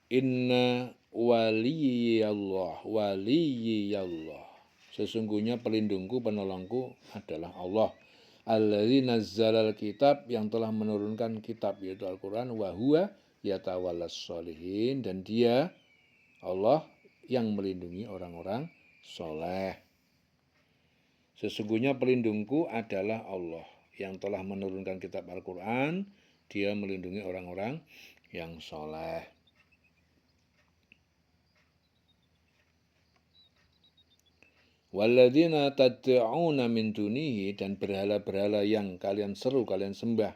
Inna waliyallah. Sesungguhnya pelindungku, penolongku adalah Allah. Allazi nazzalal kitab, yang telah menurunkan kitab yaitu Al-Quran. Wa huwa yatawallas sholihin, dan dia Allah yang melindungi orang-orang soleh. Sesungguhnya pelindungku adalah Allah yang telah menurunkan kitab Al-Quran. Dia melindungi orang-orang yang soleh. Walladzina tad'una min dunihi, dan berhala-berhala yang kalian seru, kalian sembah,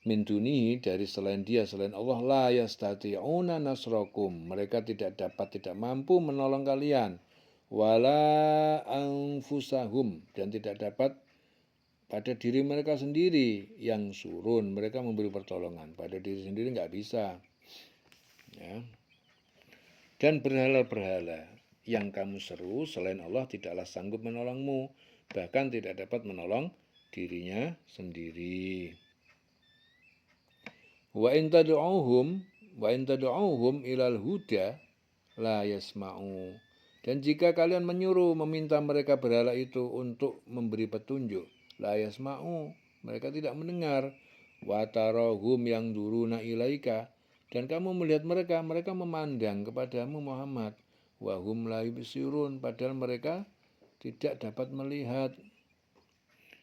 min dunihi, dari selain dia, selain Allah, la yastati'una nasrakum, mereka tidak mampu menolong kalian, wala anfusahum, dan tidak dapat pada diri mereka sendiri, yang surun, mereka memberi pertolongan, pada diri sendiri nggak bisa. Ya. Dan berhala-berhala yang kamu seru selain Allah tidaklah sanggup menolongmu, bahkan tidak dapat menolong dirinya sendiri. Wa in tad'uhum ilal huda la yasma'u. Dan jika kalian menyuruh, meminta mereka berhala itu untuk memberi petunjuk, la yasma'u, mereka tidak mendengar. Wa tarahum yang duruna ilaika, dan kamu melihat mereka memandang kepadamu Muhammad. Wahum la yubsirun, padahal mereka tidak dapat melihat.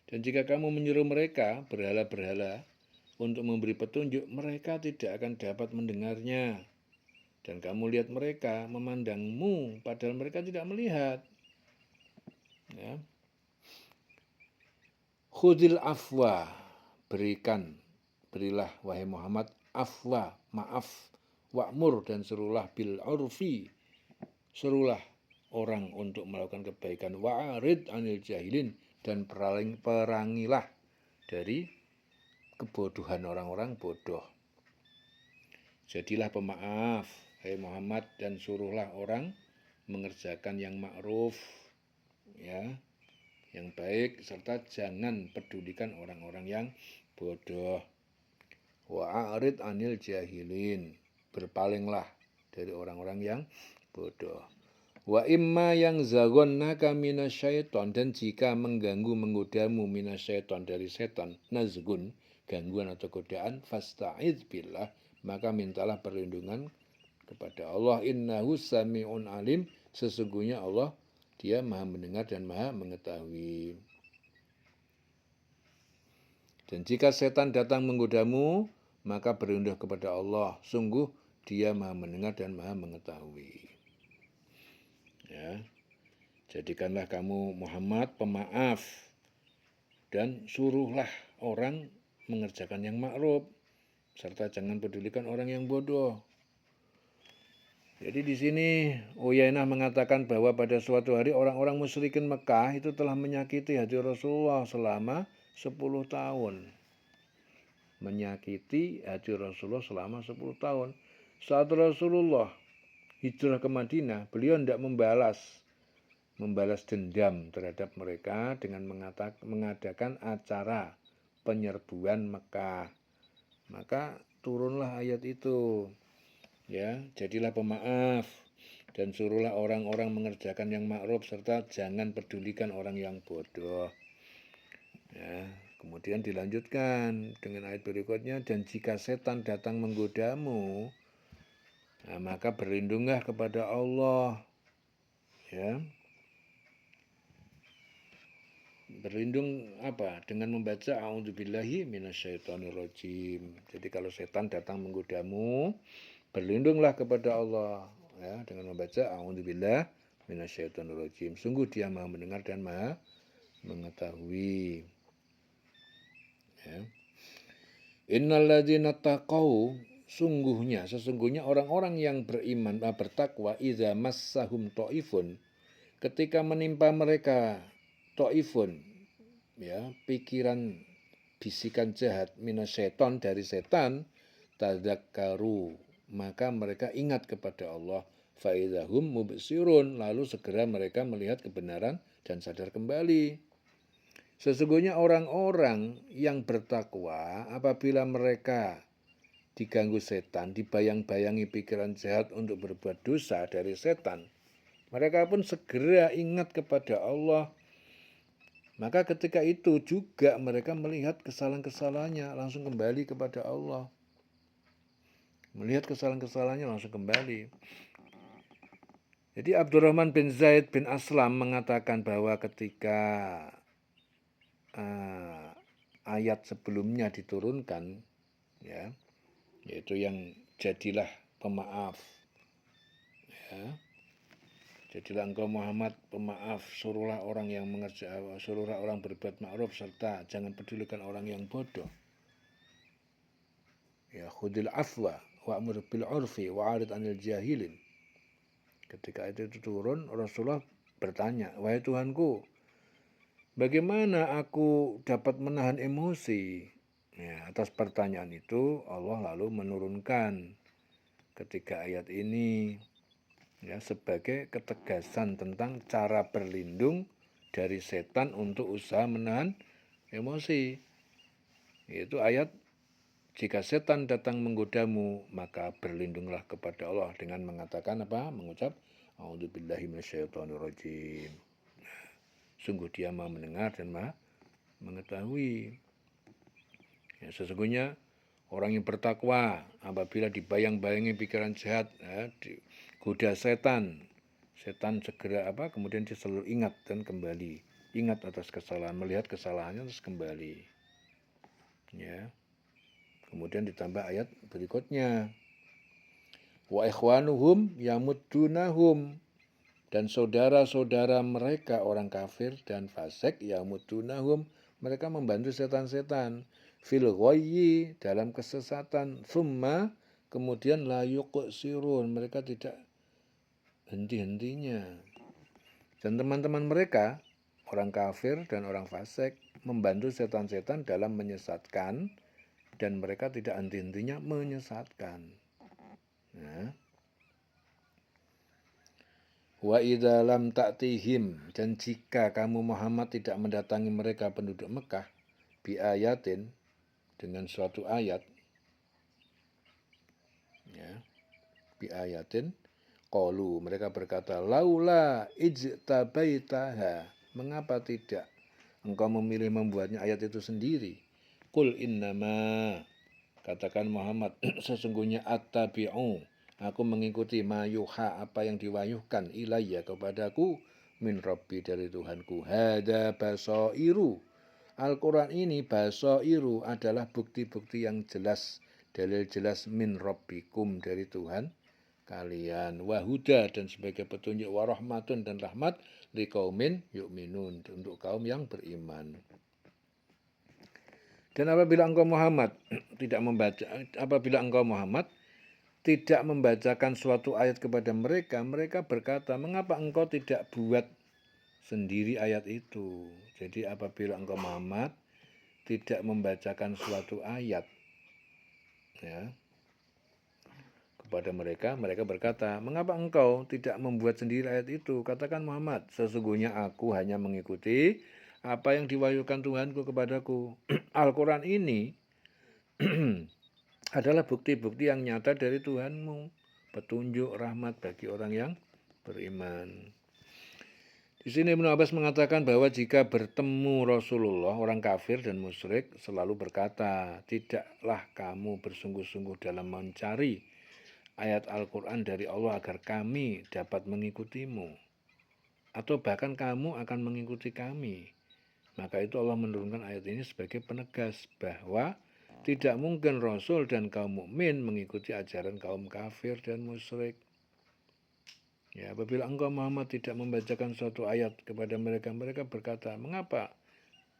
Dan jika kamu menyuruh mereka, berhala-berhala, untuk memberi petunjuk, mereka tidak akan dapat mendengarnya. Dan kamu lihat mereka memandangmu, padahal mereka tidak melihat. Ya. Khudil afwa, berilah wahai Muhammad afwa, maaf, wa'mur, dan serulah bil urfi, serulah orang untuk melakukan kebaikan, wa'arid anil jahilin, dan perangilah dari kebodohan orang-orang bodoh. Jadilah pemaaf, hai Muhammad, dan suruhlah orang mengerjakan yang ma'ruf, ya, yang baik, serta jangan pedulikan orang-orang yang bodoh. Wa'arid anil jahilin, berpalinglah dari orang-orang yang bodoh. Wa imma yang zagonnaka minasyaiton, dan jika mengganggu menggodamu minasyaiton, dari setan, nazgun, gangguan atau godaan, fasta'idz billah, maka mintalah perlindungan kepada Allah. Innahu sami'un alim, sesungguhnya Allah dia maha mendengar dan maha mengetahui. Dan jika setan datang menggodamu, maka berlindung kepada Allah, sungguh dia maha mendengar dan maha mengetahui. Ya, jadikanlah kamu Muhammad pemaaf, dan suruhlah orang mengerjakan yang ma'ruf, serta jangan pedulikan orang yang bodoh. Jadi di sini Uyainah mengatakan bahwa pada suatu hari orang-orang musyrikin Mekah itu telah menyakiti hati Rasulullah selama 10 tahun. Menyakiti hati Rasulullah selama 10 tahun. Saat Rasulullah hijrah ke Madinah, beliau tidak membalas dendam terhadap mereka dengan mengadakan acara penyerbuan Mekah. Maka turunlah ayat itu. Ya, jadilah pemaaf dan suruhlah orang-orang mengerjakan yang ma'ruf, serta jangan pedulikan orang yang bodoh. Ya, kemudian dilanjutkan dengan ayat berikutnya, dan jika setan datang menggodamu, nah, maka berlindunglah kepada Allah. Ya. Berlindung apa? Dengan membaca a'udzubillahi minasyaitonirrajim. Jadi kalau setan datang menggodamu, berlindunglah kepada Allah, ya, dengan membaca a'udzubillahi minasyaitonirrajim. Sungguh dia maha mendengar dan maha mengetahui. Ya. Innalladzina taqau, sesungguhnya orang-orang yang beriman, bertakwa, idza massahum ta'ifun, ketika menimpa mereka ta'ifun, ya, pikiran bisikan jahat, minasyaiton, dari setan, tadzakkaru, maka mereka ingat kepada Allah, faidahum mubsirun, lalu segera mereka melihat kebenaran dan sadar kembali. Sesungguhnya orang-orang yang bertakwa, apabila mereka diganggu setan, dibayang-bayangi pikiran jahat untuk berbuat dosa dari setan, mereka pun segera ingat kepada Allah. Maka ketika itu juga mereka melihat kesalahan-kesalahannya, langsung kembali kepada Allah. Melihat kesalahan-kesalahannya langsung kembali. Jadi Abdurrahman bin Zaid bin Aslam mengatakan bahwa ketika ayat sebelumnya diturunkan, ya, yaitu yang jadilah pemaaf, ya, jadilah engkau Muhammad pemaaf, suruhlah orang berbuat ma'ruf serta jangan pedulikan orang yang bodoh. Ya, khudil afwa wa'mur bil urfi wa'arid 'anil jahilin. Ketika itu turun, Rasulullah bertanya, wahai Tuhanku, bagaimana aku dapat menahan emosi? Ya, atas pertanyaan itu Allah lalu menurunkan ketika ayat ini, ya, sebagai ketegasan tentang cara berlindung dari setan untuk usaha menahan emosi. Yaitu ayat, jika setan datang menggodamu, maka berlindunglah kepada Allah dengan mengatakan apa? Mengucap a'udzubillahi minasyaitonirrajim. Sungguh dia maha mendengar dan maha mengetahui. Ya, sesungguhnya orang yang bertakwa apabila dibayang-bayangi pikiran jahat, ya, digoda setan, setan segera kemudian dia selalu ingat dan kembali, ingat atas kesalahan, melihat kesalahannya terus kembali. Ya. Kemudian ditambah ayat berikutnya, wa ikhwanuhum yamuddunahum, dan saudara-saudara mereka orang kafir dan fasik, yamuddunahum, mereka membantu setan-setan, fil ghayyi, dalam kesesatan, summa, kemudian la yuqsirun, mereka tidak henti-hentinya. Dan teman-teman mereka orang kafir dan orang fasik membantu setan-setan dalam menyesatkan, dan mereka tidak henti-hentinya menyesatkan. Nah. Wa idza lam ta'tihim, dan jika kamu Muhammad tidak mendatangi mereka penduduk Mekah bi ayatin, dengan suatu ayat, ya, bi ayatin, qalu, mereka berkata, laula ijtabaitaha, mengapa tidak engkau memilih membuatnya ayat itu sendiri? Qul innama, katakan Muhammad, sesungguhnya attabi'u, aku mengikuti mayuha, apa yang diwahyukan ilayya kepadaku, min rabbi, dari Tuhanku. Hada basairu, Al-Quran ini basairu adalah bukti-bukti yang jelas, dalil jelas, min rabbikum, dari Tuhan kalian, wahuda, dan sebagai petunjuk, warahmatun, dan rahmat, liqaumin yu'minun, untuk kaum yang beriman. Dan apabila engkau Muhammad tidak membacakan suatu ayat kepada mereka, mereka berkata, mengapa engkau tidak buat sendiri ayat itu? Jadi apabila engkau Muhammad tidak membacakan suatu ayat, ya, kepada mereka, mereka berkata, mengapa engkau tidak membuat sendiri ayat itu? Katakan Muhammad, sesungguhnya aku hanya mengikuti apa yang diwahyukan Tuhanku kepadaku. Al-Quran ini adalah bukti-bukti yang nyata dari Tuhanmu, petunjuk rahmat bagi orang yang beriman. Di sini Ibnu Abbas mengatakan bahwa jika bertemu Rasulullah, orang kafir dan musyrik selalu berkata, tidaklah kamu bersungguh-sungguh dalam mencari ayat Al-Quran dari Allah agar kami dapat mengikutimu, atau bahkan kamu akan mengikuti kami. Maka itu Allah menurunkan ayat ini sebagai penegas bahwa tidak mungkin Rasul dan kaum mukmin mengikuti ajaran kaum kafir dan musyrik. Ya, apabila engkau Muhammad tidak membacakan suatu ayat kepada mereka, mereka berkata, mengapa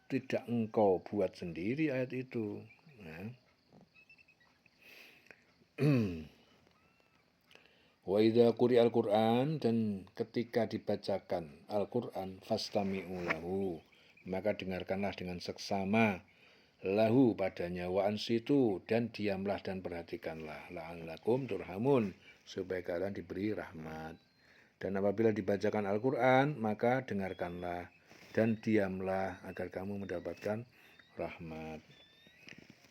tidak engkau buat sendiri ayat itu? Ya. Wa idza quri'al Qur'an, dan ketika dibacakan Al-Qur'an, fastami'u lahu, maka dengarkanlah dengan seksama, lahu padanya, wa ansitu, dan diamlah dan perhatikanlah, la'allakum turhamun, supaya kalian diberi rahmat. Dan apabila dibacakan Al-Quran, maka dengarkanlah dan diamlah agar kamu mendapatkan rahmat.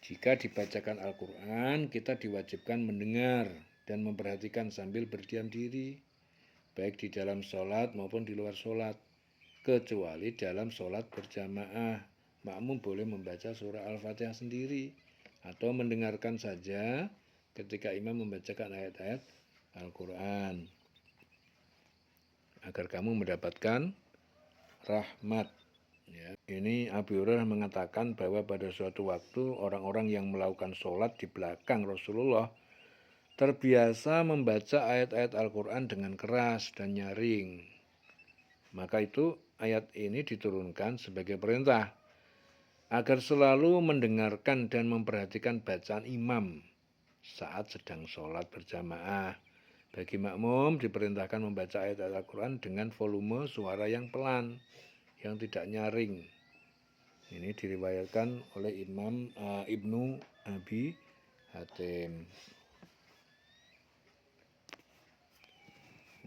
Jika dibacakan Al-Quran, kita diwajibkan mendengar dan memperhatikan sambil berdiam diri, baik di dalam sholat maupun di luar sholat, kecuali dalam sholat berjamaah. Makmum boleh membaca surah Al-Fatihah sendiri atau mendengarkan saja ketika imam membacakan ayat-ayat Al-Quran, agar kamu mendapatkan rahmat. Ya, ini Abu Hurairah mengatakan bahwa pada suatu waktu orang-orang yang melakukan sholat di belakang Rasulullah terbiasa membaca ayat-ayat Al-Quran dengan keras dan nyaring. Maka itu ayat ini diturunkan sebagai perintah agar selalu mendengarkan dan memperhatikan bacaan imam saat sedang sholat berjamaah. Bagi makmum diperintahkan membaca ayat-ayat Al-Quran dengan volume suara yang pelan, yang tidak nyaring. Ini diriwayatkan oleh Imam Ibnu Abi Hatim.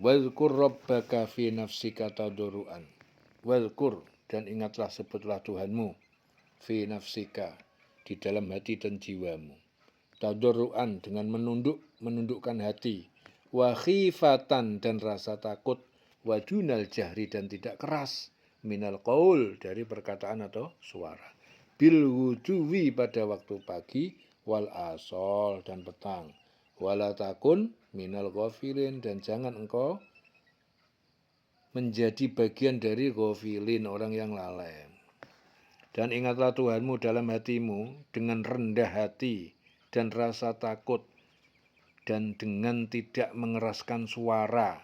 Wadhkur rabbaka fi nafsika tadarruan. Wadhkur, dan ingatlah, sebutlah Tuhanmu fi nafsika, di dalam hati dan jiwamu. Tadarruan, dengan menundukkan hati. Wa khifatan, dan rasa takut. Wa dunal jahri, dan tidak keras. Minal qaul, dari perkataan atau suara. Bil wuduwi, pada waktu pagi. Wal asol, dan petang. Wala takun minal ghafilin, dan jangan engkau menjadi bagian dari ghafilin, orang yang lalai. Dan ingatlah Tuhanmu dalam hatimu dengan rendah hati dan rasa takut, dan dengan tidak mengeraskan suara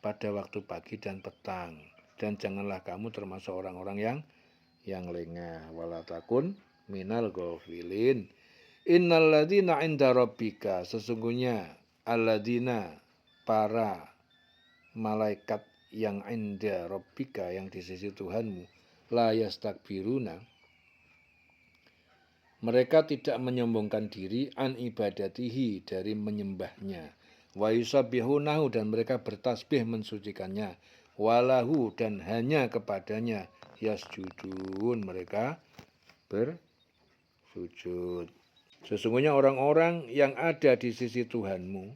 pada waktu pagi dan petang. Dan janganlah kamu termasuk orang-orang yang lengah. Wala takun minal ghafilin. Innalladzina 'inda rabbika, sesungguhnya alladzina, para malaikat yang 'inda rabbika, yang di sisi Tuhanmu, la yastakbiruna, mereka tidak menyombongkan diri, an ibadatihi, dari menyembahnya, wa yusabbihunahu, dan mereka bertasbih mensucikannya, walahu, dan hanya kepadanya, yasjudun, mereka bersujud. Sesungguhnya orang-orang yang ada di sisi Tuhanmu,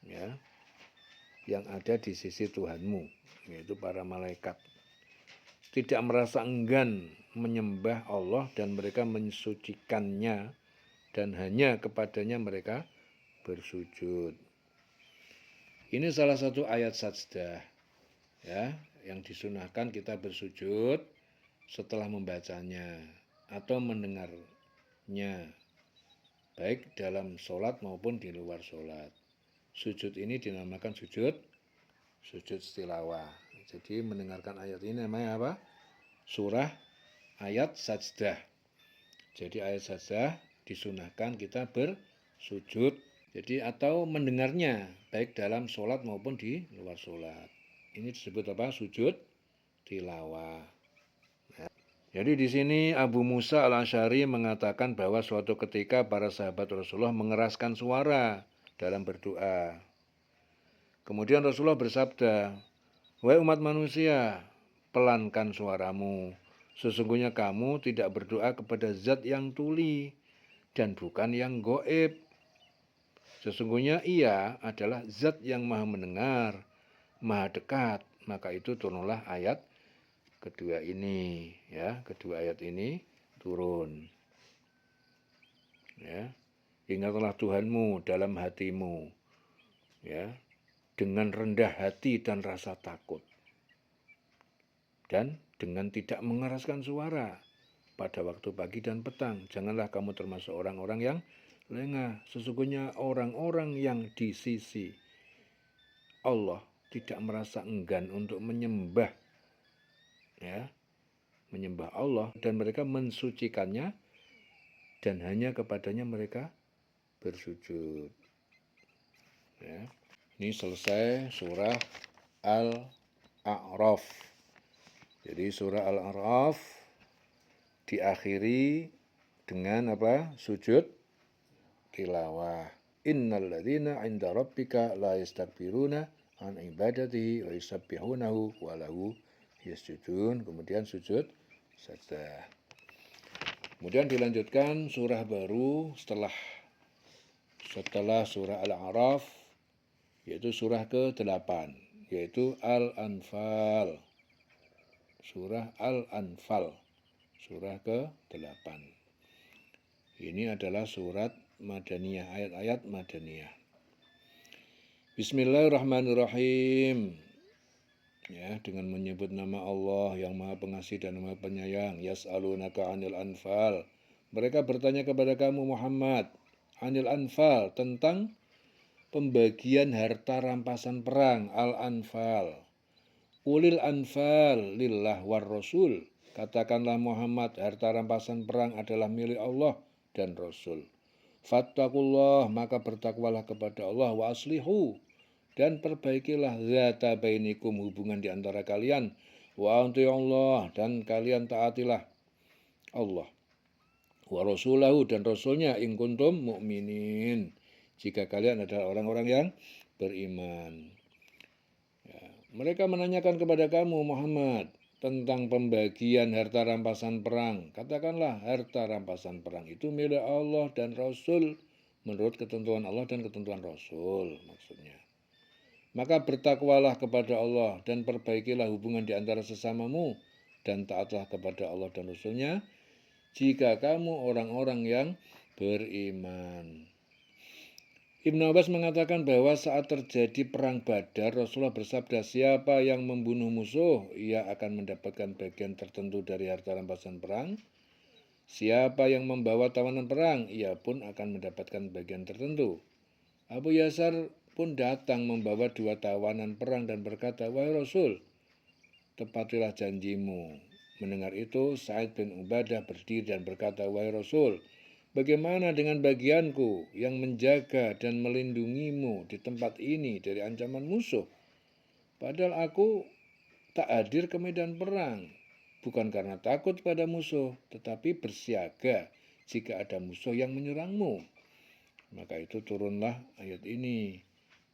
ya, yang ada di sisi Tuhanmu, yaitu para malaikat, tidak merasa enggan menyembah Allah, dan mereka mensucikannya, dan hanya kepadanya mereka bersujud. Ini salah satu ayat sajdah, ya, yang disunahkan kita bersujud setelah membacanya atau mendengarnya, baik dalam sholat maupun di luar sholat. Sujud ini dinamakan sujud tilawah. Jadi mendengarkan ayat ini namanya apa? Surah ayat sajdah. Jadi ayat sajdah disunahkan kita bersujud. Jadi atau mendengarnya baik dalam sholat maupun di luar sholat. Ini disebut apa? Sujud tilawah. Jadi di sini Abu Musa al-Asy'ari mengatakan bahwa suatu ketika para sahabat Rasulullah mengeraskan suara dalam berdoa. Kemudian Rasulullah bersabda, "Wahai umat manusia, pelankan suaramu. Sesungguhnya kamu tidak berdoa kepada zat yang tuli dan bukan yang gaib. Sesungguhnya ia adalah zat yang maha mendengar, maha dekat." Maka itu turunlah ayat kedua ini, ya, kedua ayat ini turun. Ya, ingatlah Tuhanmu dalam hatimu, ya, dengan rendah hati dan rasa takut, dan dengan tidak mengeraskan suara pada waktu pagi dan petang. Janganlah kamu termasuk orang-orang yang lengah. Sesungguhnya orang-orang yang di sisi Allah tidak merasa enggan untuk menyembah, ya, menyembah Allah, dan mereka mensucikannya, dan hanya kepadanya mereka bersujud. Ya. Ini selesai surah Al-A'raf. Jadi surah Al-A'raf diakhiri dengan apa? Sujud tilawah. Innal ladzina 'inda rabbika la yastakbiruna an ibadatihi wa yusabbihunahu wa lahu yasjudun. Kemudian sujud sajdah. Kemudian dilanjutkan surah baru setelah surah Al-A'raf, yaitu surah ke-8, yaitu Al-Anfal. Surah Al-Anfal, surah ke-8. Ini adalah surat Madaniyah, ayat-ayat Madaniyah. Bismillahirrahmanirrahim. Ya, dengan menyebut nama Allah yang Maha Pengasih dan Maha Penyayang. Yas'alunaka 'anil anfal. Mereka bertanya kepada kamu Muhammad, 'anil anfal, tentang pembagian harta rampasan perang, al-anfal. Ulil anfal lillah war rasul. Katakanlah Muhammad, harta rampasan perang adalah milik Allah dan Rasul. Fattakullah, maka bertakwalah kepada Allah, wa aslihu, dan perbaikilah zata bainikum, hubungan di antara kalian, wa Allah, dan kalian taatilah Allah, wa rasulahu, dan rasulnya, in kuntum mu'minin, jika kalian adalah orang-orang yang beriman. Ya, mereka menanyakan kepada kamu Muhammad tentang pembagian harta rampasan perang. Katakanlah, harta rampasan perang itu milik Allah dan Rasul menurut ketentuan Allah dan ketentuan Rasul, maksudnya. Maka bertakwalah kepada Allah dan perbaikilah hubungan di antara sesamamu dan taatlah kepada Allah dan Rasulnya jika kamu orang-orang yang beriman. Ibnu Abbas mengatakan bahwa saat terjadi perang Badar, Rasulullah bersabda, siapa yang membunuh musuh, ia akan mendapatkan bagian tertentu dari harta rampasan perang. Siapa yang membawa tawanan perang, ia pun akan mendapatkan bagian tertentu. Abu Yasar pun datang membawa 2 tawanan perang dan berkata, wahai Rasul, tepatilah janjimu. Mendengar itu, Sa'id bin Ubadah berdiri dan berkata, wahai Rasul, bagaimana dengan bagianku yang menjaga dan melindungimu di tempat ini dari ancaman musuh? Padahal aku tak hadir ke medan perang, bukan karena takut pada musuh, tetapi bersiaga jika ada musuh yang menyerangmu. Maka itu turunlah ayat ini.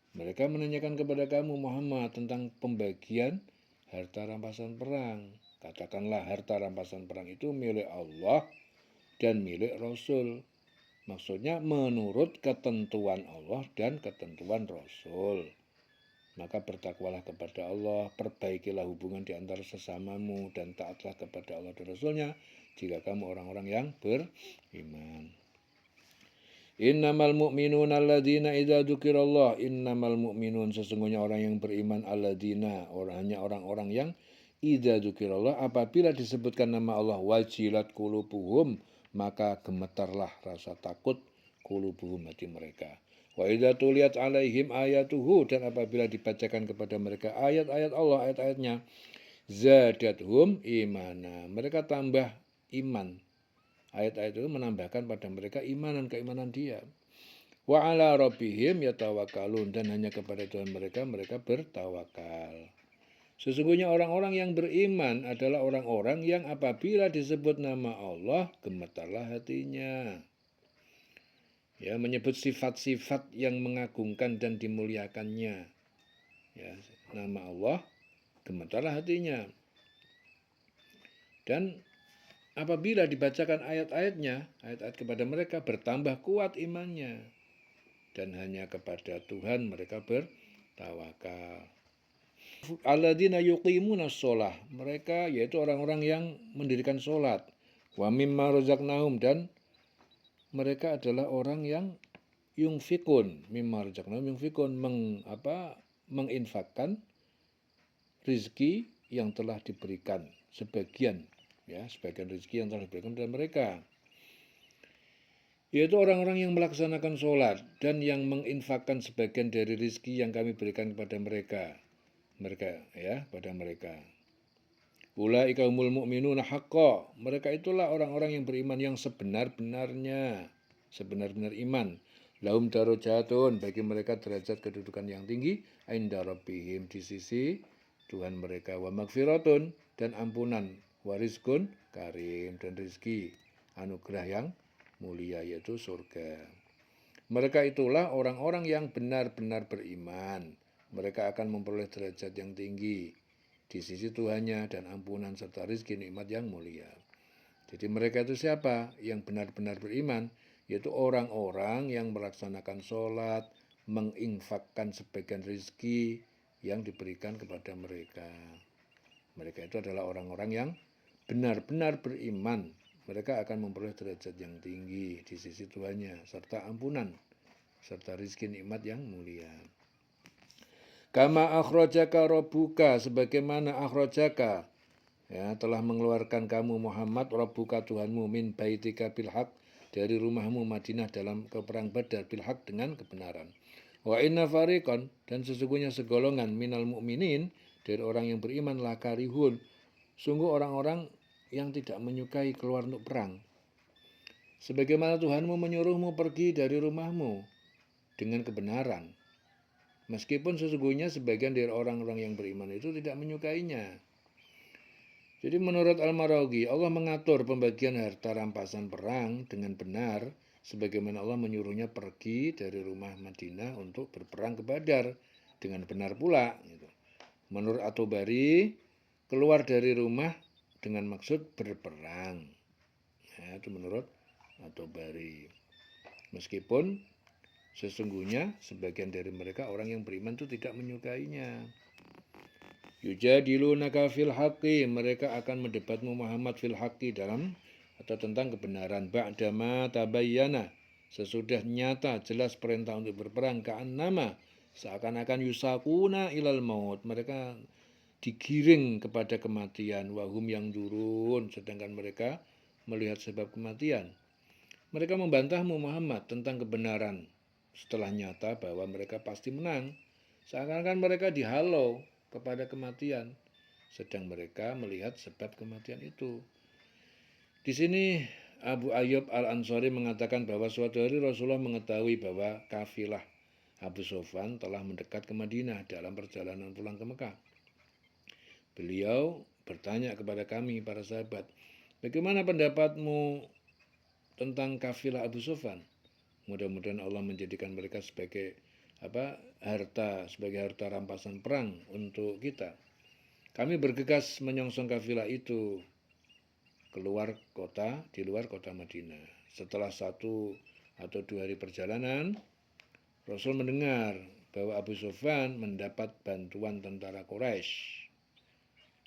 Mereka menanyakan kepada kamu Muhammad tentang pembagian harta rampasan perang. Katakanlah, harta rampasan perang itu milik Allah dan milik Rasul. Maksudnya menurut ketentuan Allah dan ketentuan Rasul. Maka bertakwalah kepada Allah, perbaikilah hubungan di antara sesamamu, dan taatlah kepada Allah dan Rasulnya jika kamu orang-orang yang beriman. Innamal mu'minun alladzina idza dzukirallah, innamal mu'minun, sesungguhnya orang yang beriman, alladzina, hanya orang-orang yang idza dzukirallah, apabila disebutkan nama Allah, wajilat qulubuhum, maka gemetarlah rasa takut qulubuhum, hati mereka. Wa idza tuliyat alaihim ayatuhu, dan apabila dibacakan kepada mereka ayat-ayat Allah, ayat-ayatnya, zadathum imana, mereka tambah iman. Ayat-ayat itu menambahkan pada mereka keimanan dia. Wa ala rabbihim yatawakkalun, dan hanya kepada Tuhan mereka bertawakal. Sesungguhnya orang-orang yang beriman adalah orang-orang yang apabila disebut nama Allah, gemetarlah hatinya. Ya, menyebut sifat-sifat yang mengagungkan dan dimuliakannya. Ya, nama Allah, gemetarlah hatinya. Dan apabila dibacakan ayat-ayatnya, ayat-ayat kepada mereka, bertambah kuat imannya. Dan hanya kepada Tuhan mereka bertawakal. Alladzina yuqimuna sholah, mereka yaitu orang-orang yang mendirikan sholat. Wa mimma razaqnahum, dan mereka adalah orang yang yungfikun, mimma razaqnahum yungfikun, menginfakkan rizki yang telah diberikan, sebagian rezeki yang telah diberikan kepada mereka, yaitu orang-orang yang melaksanakan sholat dan yang menginfakkan sebagian dari rezeki yang kami berikan kepada mereka. Ulaika humul mu'minuna haqqa, mereka itulah orang-orang yang beriman yang sebenar-benarnya, sebenar-benar iman. Lahum darajatun, bagi mereka derajat kedudukan yang tinggi, inda rabbihim, di sisi Tuhan mereka, wa magfiratun, dan ampunan, warizkun karim, dan rezeki anugerah yang mulia, yaitu surga. Mereka itulah orang-orang yang benar-benar beriman. Mereka akan memperoleh derajat yang tinggi di sisi Tuhannya dan ampunan serta rezeki nikmat yang mulia. Jadi mereka itu siapa? Yang benar-benar beriman, yaitu orang-orang yang melaksanakan sholat, menginfakkan sebagian rezeki yang diberikan kepada mereka. Mereka itu adalah orang-orang yang benar-benar beriman. Mereka akan memperoleh derajat yang tinggi di sisi Tuhannya, serta ampunan, serta rezeki nikmat yang mulia. Kama akhrajaka rabbuka, sebagaimana akhrajaka, ya, telah mengeluarkan kamu Muhammad rabbuka Tuhanmu min baitika bil haq, dari rumahmu Madinah dalam perang Badar bil haq, dengan kebenaran. Wa inna fariqan, dan sesungguhnya segolongan minal mu'minin, dari orang yang beriman, lakarihun, sungguh orang-orang yang tidak menyukai keluar untuk perang. Sebagaimana Tuhanmu menyuruhmu pergi dari rumahmu dengan kebenaran, meskipun sesungguhnya sebagian dari orang-orang yang beriman itu tidak menyukainya. Jadi menurut Al-Maraghi, Allah mengatur pembagian harta rampasan perang dengan benar, sebagaimana Allah menyuruhnya pergi dari rumah Madinah untuk berperang ke Badar dengan benar pula. Menurut At-Tabari, keluar dari rumah dengan maksud berperang. Ya, itu menurut At-Tabari. Meskipun sesungguhnya sebagian dari mereka orang yang beriman itu tidak menyukainya. Yujadilunaka fil haqqi, mereka akan mendebatmu Muhammad fil haqqi, dalam atau tentang kebenaran, ba'dama tabayyana, sesudah nyata jelas perintah untuk berperang, ka'annama, seakan-akan yusakuna ilal maut, mereka digiring kepada kematian, wahum yang turun, sedangkan mereka melihat sebab kematian. Mereka membantahmu Muhammad tentang kebenaran setelah nyata bahwa mereka pasti menang, seakan-akan mereka dihalau kepada kematian, sedang mereka melihat sebab kematian itu. Di sini Abu Ayyub Al-Ansari mengatakan bahwa suatu hari Rasulullah mengetahui bahwa kafilah Abu Sufyan telah mendekat ke Madinah dalam perjalanan pulang ke Mekah. Beliau bertanya kepada kami para sahabat, bagaimana pendapatmu tentang kafilah Abu Sufyan? Mudah-mudahan Allah menjadikan mereka sebagai sebagai harta rampasan perang untuk kita. Kami bergegas menyongsong kafilah itu keluar kota, di luar kota Madinah. Setelah 1 atau 2 hari perjalanan, Rasul mendengar bahwa Abu Sufyan mendapat bantuan tentara Quraisy.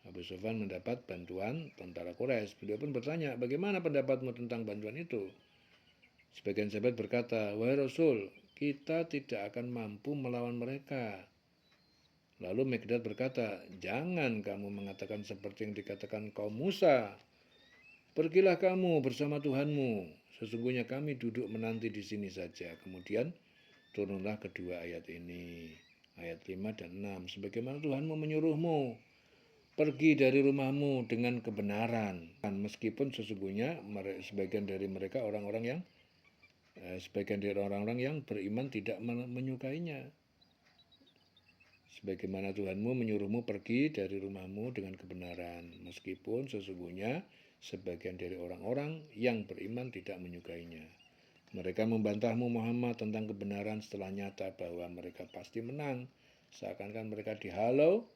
Abu Sufyan mendapat bantuan tentara Quraisy. Beliau pun bertanya, bagaimana pendapatmu tentang bantuan itu? Sebagian sahabat berkata, wahai Rasul, kita tidak akan mampu melawan mereka. Lalu Mikdad berkata, jangan kamu mengatakan seperti yang dikatakan kaum Musa. Pergilah kamu bersama Tuhanmu. Sesungguhnya kami duduk menanti di sini saja. Kemudian turunlah kedua ayat ini, ayat 5 dan 6. Sebagaimana Tuhanmu menyuruhmu, pergi dari rumahmu dengan kebenaran. Meskipun sesungguhnya sebagian dari mereka sebagian dari orang-orang yang beriman tidak menyukainya. Sebagaimana Tuhanmu menyuruhmu pergi dari rumahmu dengan kebenaran, meskipun sesungguhnya sebagian dari orang-orang yang beriman tidak menyukainya. Mereka membantahmu Muhammad tentang kebenaran setelah nyata bahwa mereka pasti menang, seakan-akan mereka dihalau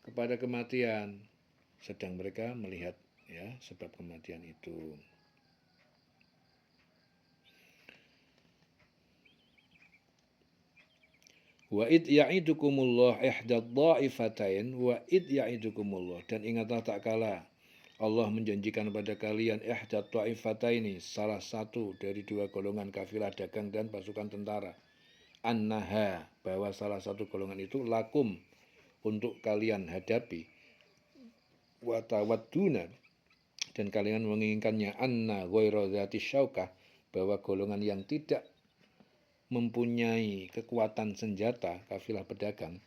kepada kematian, sedang mereka melihat sebab kematian itu. Wa id ya'idukumullah ihdad dha'ifatain wa id ya'idukumullah, dan ingatlah tak kala Allah menjanjikan pada kalian ihdad dha'ifataini, salah satu dari 2 golongan kafilah dagang dan pasukan tentara, annaha, bahwa salah satu golongan itu lakum, untuk kalian hadapi, wa tawadduna, dan kalian menginginkannya, anna ghairu dzati syaukah, bahwa golongan yang tidak mempunyai kekuatan senjata, kafilah pedagang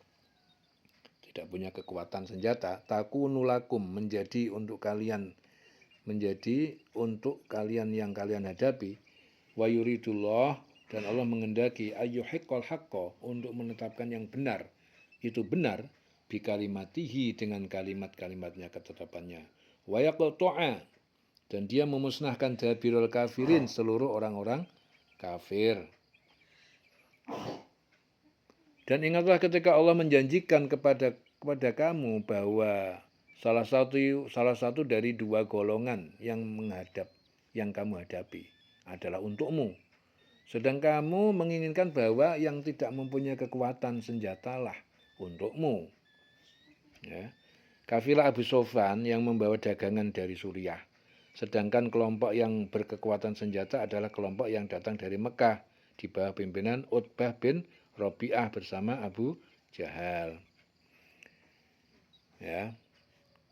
tidak punya kekuatan senjata, takunu lakum, menjadi untuk kalian yang kalian hadapi, wa yuridullah, dan Allah mengendaki ayyuhiqqal haqqo, untuk menetapkan yang benar, itu benar, bikalimatihi, dengan kalimat-kalimatnya, ketetapannya, wa yaqtu'a, dan dia memusnahkan dabirul kafirin, seluruh orang-orang kafir. Dan ingatlah ketika Allah menjanjikan kepada kamu bahwa salah satu dari dua golongan yang kamu hadapi adalah untukmu. Sedang kamu menginginkan bahwa yang tidak mempunyai kekuatan senjatalah untukmu. Ya. Kafilah Abu Sufyan yang membawa dagangan dari Suriah. Sedangkan kelompok yang berkekuatan senjata adalah kelompok yang datang dari Mekah di bawah pimpinan Utbah bin Rabi'ah bersama Abu Jahal. Ya.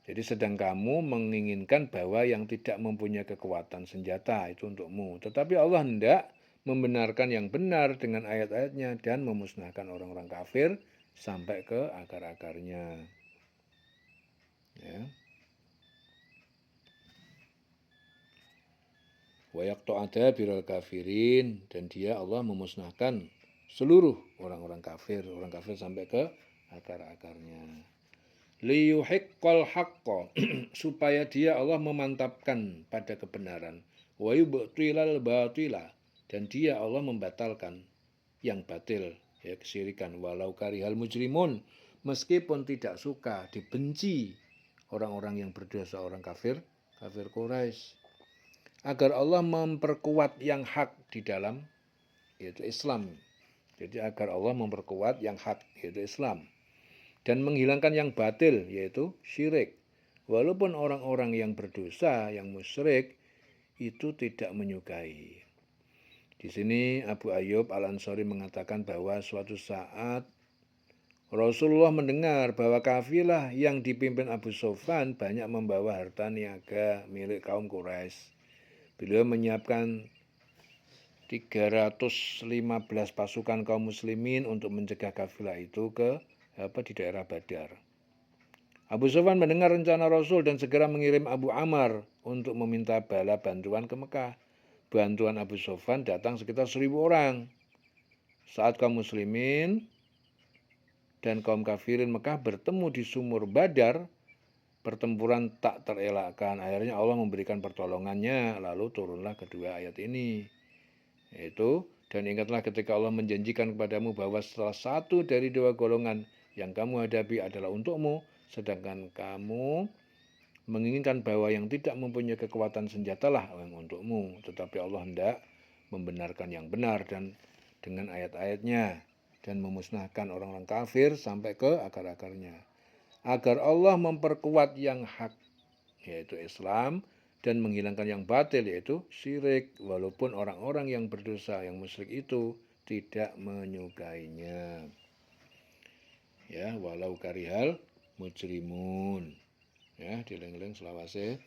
Jadi sedang kamu menginginkan bahwa yang tidak mempunyai kekuatan senjata itu untukmu. Tetapi Allah hendak membenarkan yang benar dengan ayat-ayatnya dan memusnahkan orang-orang kafir sampai ke akar-akarnya. Ya. Wa yaqta'ada biral kafirin, dan dia Allah memusnahkan seluruh orang kafir sampai ke akar-akarnya. Liyuhiqqal haqqa supaya dia Allah memantapkan pada kebenaran, wa yubtilal batila, dan dia Allah membatalkan yang batil, ya kesyirikan, walau karihal mujrimun, meskipun tidak suka, dibenci orang-orang yang berdosa, orang kafir Quraisy, agar Allah memperkuat yang hak di dalam yaitu Islam. Jadi agar Allah memperkuat yang hak yaitu Islam dan menghilangkan yang batil yaitu syirik. Walaupun orang-orang yang berdosa, yang musyrik itu tidak menyukai. Di sini Abu Ayyub Al-Ansari mengatakan bahwa suatu saat Rasulullah mendengar bahwa kafilah yang dipimpin Abu Sufyan banyak membawa harta niaga milik kaum Quraisy. Beliau menyiapkan 315 pasukan kaum muslimin untuk mencegah kafilah itu di daerah Badar. Abu Sufyan mendengar rencana Rasul dan segera mengirim Abu Ammar untuk meminta bala bantuan ke Mekah. Bantuan Abu Sufyan datang sekitar 1.000 orang. Saat kaum muslimin dan kaum kafirin Mekah bertemu di sumur Badar, pertempuran tak terelakkan. Akhirnya Allah memberikan pertolongannya, lalu turunlah kedua ayat ini. Yaitu, dan ingatlah ketika Allah menjanjikan kepadamu bahwa salah satu dari dua golongan yang kamu hadapi adalah untukmu, sedangkan kamu menginginkan bahwa yang tidak mempunyai kekuatan senjatalah yang untukmu. Tetapi Allah hendak membenarkan yang benar dan dengan ayat-ayatnya dan memusnahkan orang-orang kafir sampai ke akar-akarnya. Agar Allah memperkuat yang hak yaitu Islam dan menghilangkan yang batil yaitu syirik, walaupun orang-orang yang berdosa, yang musyrik itu tidak menyukainya. Ya, walau karihal mujrimun. Ya, dieling-eling selawase.